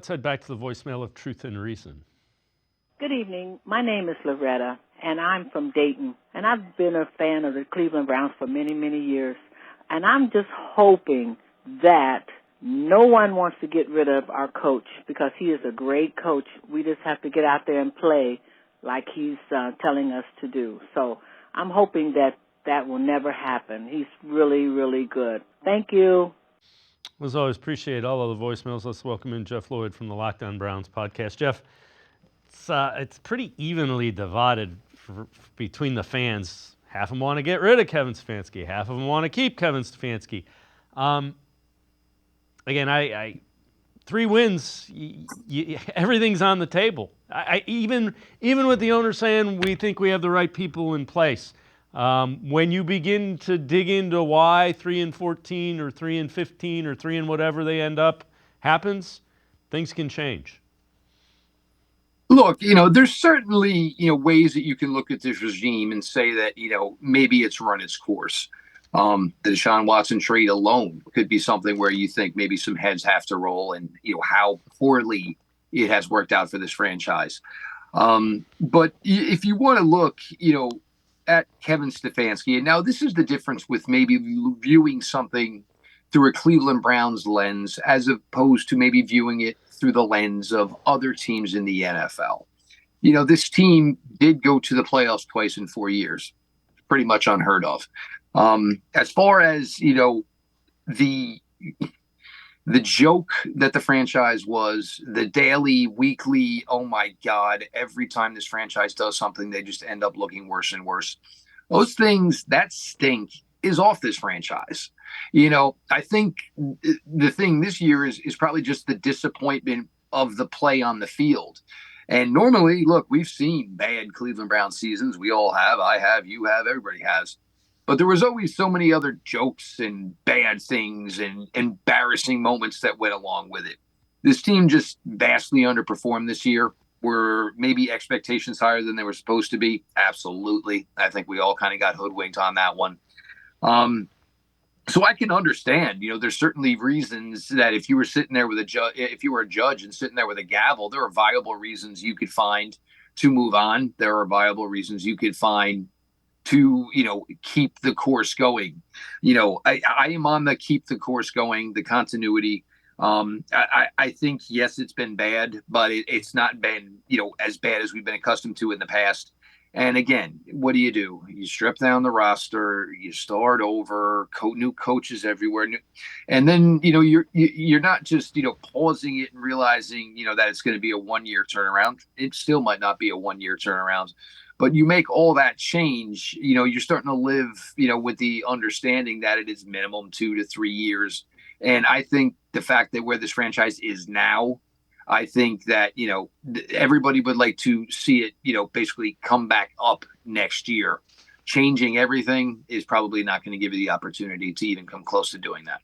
Let's head back to the voicemail of Truth and Reason. Good evening. My name is Loretta, and I'm from Dayton. And I've been a fan of the Cleveland Browns for many, many years. And I'm just hoping that no one wants to get rid of our coach because he is a great coach. We just have to get out there and play like he's telling us to do. So I'm hoping that that will never happen. He's really, really good. Thank you. As always, appreciate all of the voicemails. Let's welcome in Jeff Lloyd from the Lockdown Browns podcast. Jeff, it's pretty evenly divided between the fans. Half of them want to get rid of Kevin Stefanski. Half of them want to keep Kevin Stefanski. Again, I 3 wins, everything's on the table. Even with the owner saying we think we have the right people in place, when you begin to dig into why 3-14 or 3-15 or 3 and whatever they end up happens, things can change. Look, there's certainly, ways that you can look at this regime and say that, maybe it's run its course. The Deshaun Watson trade alone could be something where you think maybe some heads have to roll and, how poorly it has worked out for this franchise. But if you want to look, at Kevin Stefanski, and now this is the difference with maybe viewing something through a Cleveland Browns lens as opposed to maybe viewing it through the lens of other teams in the NFL. This team did go to the playoffs twice in 4 years, pretty much unheard of. As far as, the joke that the franchise was, the daily, weekly, oh my God, every time this franchise does something, they just end up looking worse and worse. Those things, that stink is off this franchise. I think the thing this year is probably just the disappointment of the play on the field. And normally, look, we've seen bad Cleveland Browns seasons. We all have. I have. You have. Everybody has. But there was always so many other jokes and bad things and embarrassing moments that went along with it. This team just vastly underperformed this year. Were maybe expectations higher than they were supposed to be? Absolutely. I think we all kind of got hoodwinked on that one. So I can understand, there's certainly reasons that if you were sitting there with if you were a judge and sitting there with a gavel, there are viable reasons you could find to move on. There are viable reasons you could find to, keep the course going. I am on the keep the course going, the continuity. I think, yes, it's been bad, but it's not been, as bad as we've been accustomed to in the past. And again, what do? You strip down the roster, you start over, new coaches everywhere. And then, you're not just, pausing it and realizing, that it's going to be a 1-year turnaround. It still might not be a 1-year turnaround. But you make all that change, you're starting to live, with the understanding that it is minimum 2 to 3 years. And I think the fact that where this franchise is now, I think that, everybody would like to see it, basically come back up next year. Changing everything is probably not going to give you the opportunity to even come close to doing that.